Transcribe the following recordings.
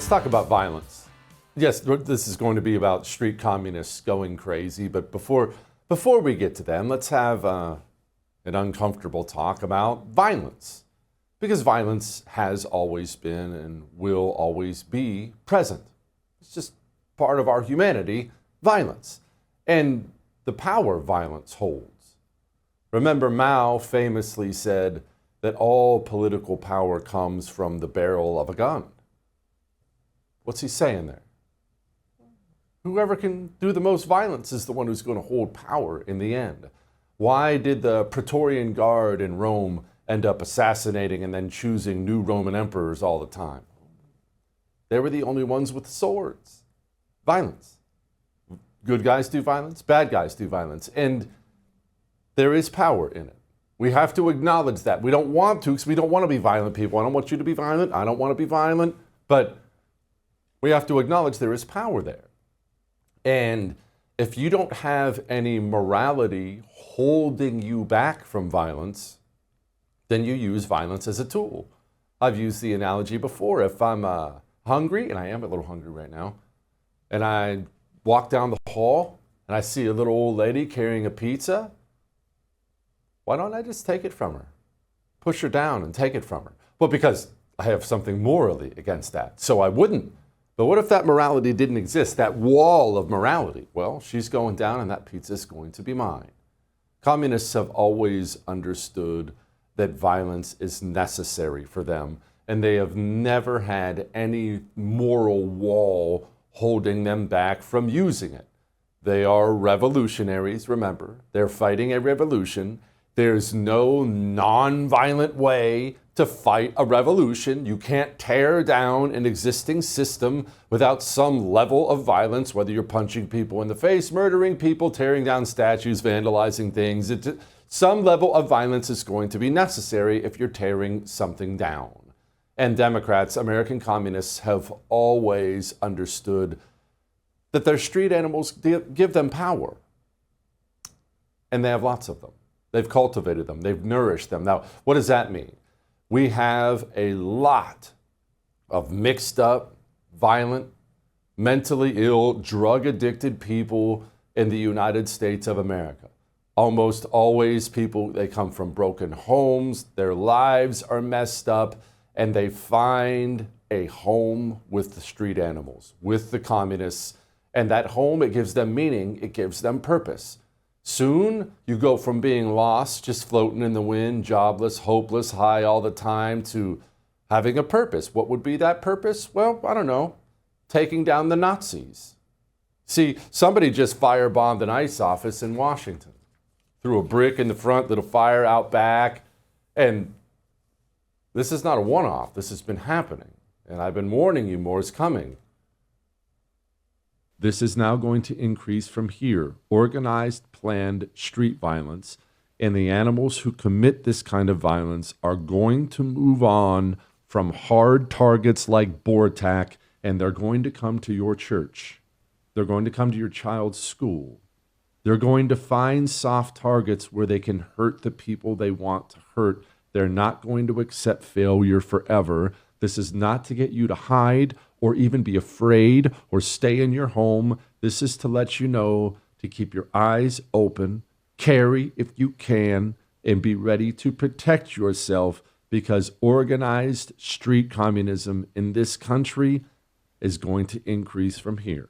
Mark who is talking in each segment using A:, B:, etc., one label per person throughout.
A: Let's talk about violence. Yes, this is going to be about street communists going crazy, but before we get to them, let's have an uncomfortable talk about violence. Because violence has always been and will always be present. It's just part of our humanity, violence, and the power violence holds. Remember, Mao famously said that all political power comes from the barrel of a gun. What's he saying there? Whoever can do the most violence is the one who's going to hold power in the end. Why did the Praetorian Guard in Rome end up assassinating and then choosing new Roman emperors all the time? They were the only ones with swords. Violence. Good guys do violence, bad guys do violence. And there is power in it. We have to acknowledge that. We don't want to, because we don't want to be violent people. I don't want you to be violent. I don't want to be violent. But we have to acknowledge there is power there. And if you don't have any morality holding you back from violence, then you use violence as a tool. I've used the analogy before. If I'm hungry, and I am a little hungry right now, and I walk down the hall and I see a little old lady carrying a pizza, why don't I just take it from her? Push her down and take it from her. Well, because I have something morally against that, so I wouldn't. But what if that morality didn't exist, that wall of morality? Well, she's going down and that pizza is going to be mine. Communists have always understood that violence is necessary for them, and they have never had any moral wall holding them back from using it. They are revolutionaries, remember. They're fighting a revolution. There's no non-violent way to fight a revolution. You can't tear down an existing system without some level of violence, whether you're punching people in the face, murdering people, tearing down statues, vandalizing things. Some level of violence is going to be necessary if you're tearing something down. And Democrats, American communists, have always understood that their street animals give them power. And they have lots of them. They've cultivated them. They've nourished them. Now, what does that mean? We have a lot of mixed up, violent, mentally ill, drug-addicted people in the United States of America. Almost always people, they come from broken homes, their lives are messed up, and they find a home with the street animals, with the communists. And that home, it gives them meaning, it gives them purpose. Soon, you go from being lost, just floating in the wind, jobless, hopeless, high all the time, to having a purpose. What would be that purpose? Well, I don't know. Taking down the Nazis. See, somebody just firebombed an ICE office in Washington. Threw a brick in the front, lit a fire out back. And this is not a one-off. This has been happening. And I've been warning you, more is coming. This is now going to increase from here. Organized, planned street violence. And the animals who commit this kind of violence are going to move on from hard targets like Bortak, and they're going to come to your church. They're going to come to your child's school. They're going to find soft targets where they can hurt the people they want to hurt. They're not going to accept failure forever. This is not to get you to hide or even be afraid or stay in your home. This is to let you know to keep your eyes open, carry if you can, and be ready to protect yourself, because organized street communism in this country is going to increase from here.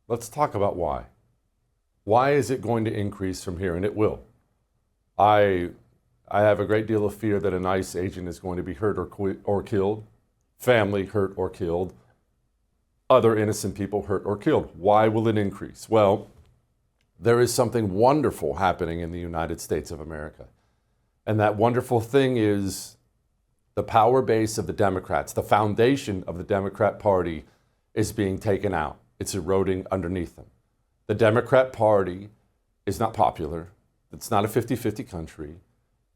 A: Let's talk about why. Why is it going to increase from here? And it will. I have a great deal of fear that an ICE agent is going to be hurt or killed, family hurt or killed, other innocent people hurt or killed. Why will it increase? Well, there is something wonderful happening in the United States of America. And that wonderful thing is the power base of the Democrats, the foundation of the Democrat Party is being taken out. It's eroding underneath them. The Democrat Party is not popular. It's not a 50-50 country.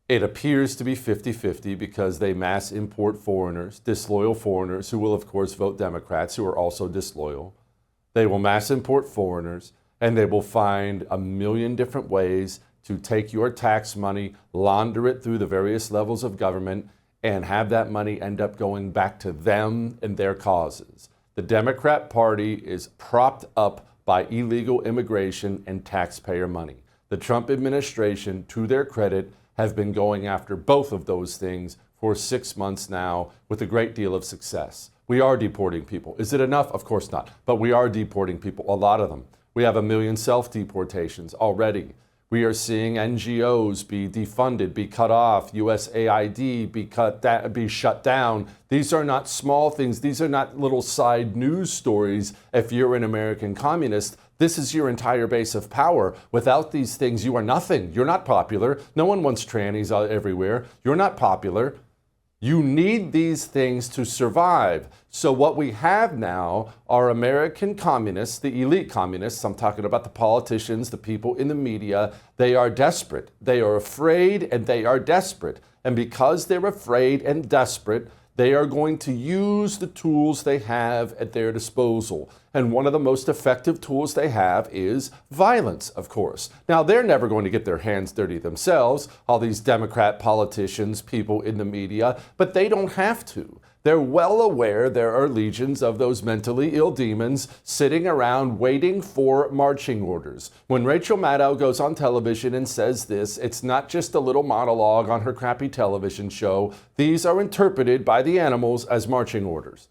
A: It appears to be 50-50 because they mass import foreigners, disloyal foreigners, who will, of course, vote Democrats, who are also disloyal. They will mass import foreigners, and they will find a million different ways to take your tax money, launder it through the various levels of government, and have that money end up going back to them and their causes. The Democrat Party is propped up by illegal immigration and taxpayer money. The Trump administration, to their credit, have been going after both of those things for 6 months now with a great deal of success. We are deporting people. Is it enough? Of course not. But we are deporting people, a lot of them. We have 1 million self-deportations already. We are seeing NGOs be defunded, be cut off, USAID be shut down. These are not small things. These are not little side news stories. If you're an American communist, this is your entire base of power. Without these things, you are nothing. You're not popular. No one wants trannies everywhere. You're not popular. You need these things to survive. So what we have now are American communists, the elite communists. I'm talking about the politicians, the people in the media. They are desperate. They are afraid and they are desperate. And because they're afraid and desperate, they are going to use the tools they have at their disposal. And one of the most effective tools they have is violence, of course. Now, they're never going to get their hands dirty themselves, all these Democrat politicians, people in the media, but they don't have to. They're well aware there are legions of those mentally ill demons sitting around waiting for marching orders. When Rachel Maddow goes on television and says this, it's not just a little monologue on her crappy television show. These are interpreted by the animals as marching orders.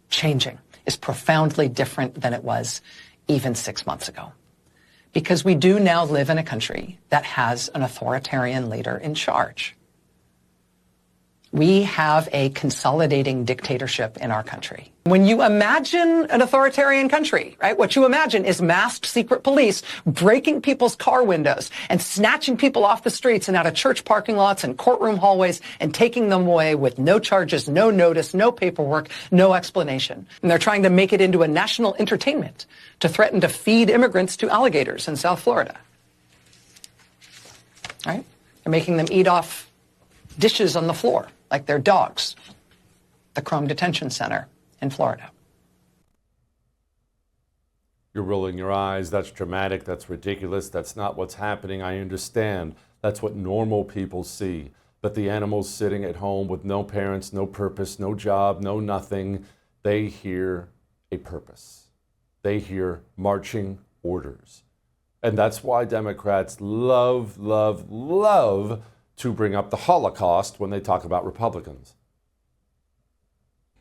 B: Changing is profoundly different than it was even 6 months ago. Because we do now live in a country that has an authoritarian leader in charge. We have a consolidating dictatorship in our country. When you imagine an authoritarian country, right, what you imagine is masked secret police breaking people's car windows and snatching people off the streets and out of church parking lots and courtroom hallways and taking them away with no charges, no notice, no paperwork, no explanation. And they're trying to make it into a national entertainment to threaten to feed immigrants to alligators in South Florida. Right? They're making them eat off dishes on the floor like they're dogs. The Chrome Detention Center in Florida.
A: You're rolling your eyes. That's dramatic. That's ridiculous. That's not what's happening. I understand. That's what normal people see. But the animals sitting at home with no parents, no purpose, no job, no nothing, they hear a purpose. They hear marching orders. And that's why Democrats love to bring up the Holocaust when they talk about Republicans.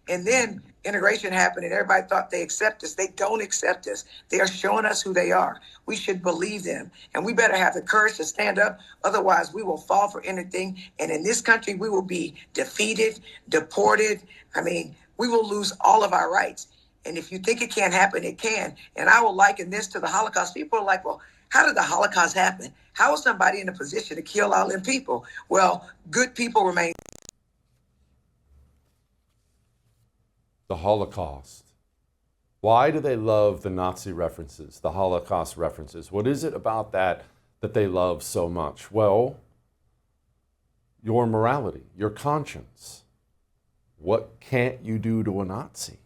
C: And then integration happened and everybody thought they accept us. They don't accept us. They are showing us who they are. We should believe them. And we better have the courage to stand up. Otherwise, we will fall for anything. And in this country, we will be defeated, deported. I mean, we will lose all of our rights. And if you think it can't happen, it can. And I will liken this to the Holocaust. People are like, well, how did the Holocaust happen? How is somebody in a position to kill all them people? Well, good people remain.
A: The Holocaust. Why do they love the Nazi references, the Holocaust references? What is it about that they love so much? Well, your morality, your conscience. What can't you do to a Nazi?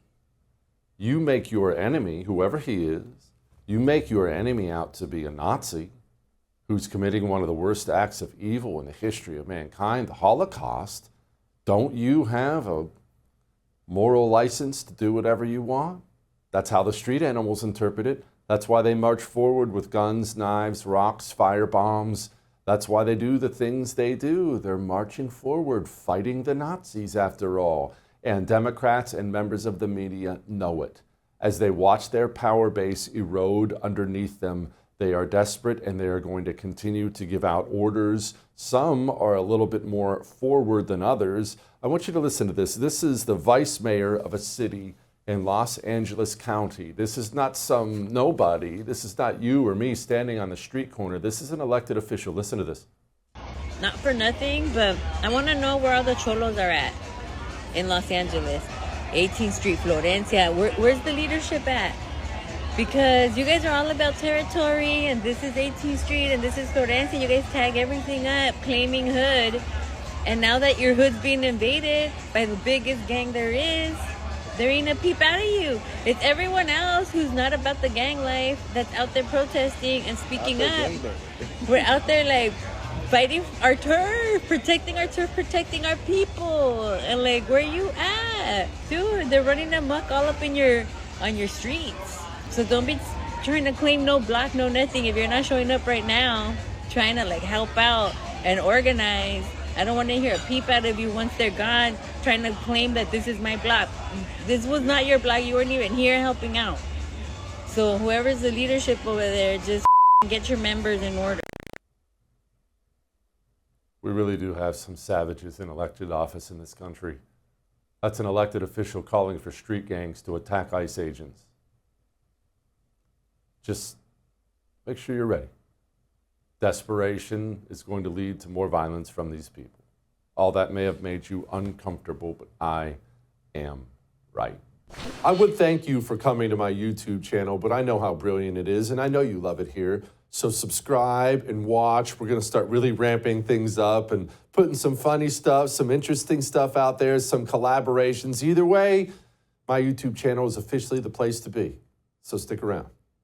A: You make your enemy, whoever he is, you make your enemy out to be a Nazi who's committing one of the worst acts of evil in the history of mankind, the Holocaust. Don't you have a moral license to do whatever you want? That's how the street animals interpret it. That's why they march forward with guns, knives, rocks, fire bombs. That's why they do the things they do. They're marching forward, fighting the Nazis after all. And Democrats and members of the media know it. As they watch their power base erode underneath them, they are desperate and they are going to continue to give out orders. Some are a little bit more forward than others. I want you to listen to this. This is the vice mayor of a city in Los Angeles County. This is not some nobody. This is not you or me standing on the street corner. This is an elected official. Listen to this.
D: Not for nothing, but I want to know where all the cholos are at in Los Angeles. 18th Street, Florencia. Where's the leadership at? Because you guys are all about territory, and this is 18th Street, and this is Florencia. You guys tag everything up, claiming hood. And now that your hood's being invaded by the biggest gang there is, there ain't a peep out of you. It's everyone else who's not about the gang life that's out there protesting and speaking up. We're out there like fighting our turf, protecting our turf, protecting our people. And like, where you at? Dude, they're running amok all up in on your streets. So don't be trying to claim no block, no nothing. If you're not showing up right now, trying to like help out and organize, I don't want to hear a peep out of you once they're gone, trying to claim that this is my block. This was not your block. You weren't even here helping out. So whoever's the leadership over there, just get your members in order.
A: We really do have some savages in elected office in this country. That's an elected official calling for street gangs to attack ICE agents. Just make sure you're ready. Desperation is going to lead to more violence from these people. All that may have made you uncomfortable, but I am right. I would thank you for coming to my YouTube channel, but I know how brilliant it is, and I know you love it here. So subscribe and watch. We're going to start really ramping things up and putting some funny stuff, some interesting stuff out there, some collaborations. Either way, my YouTube channel is officially the place to be. So stick around.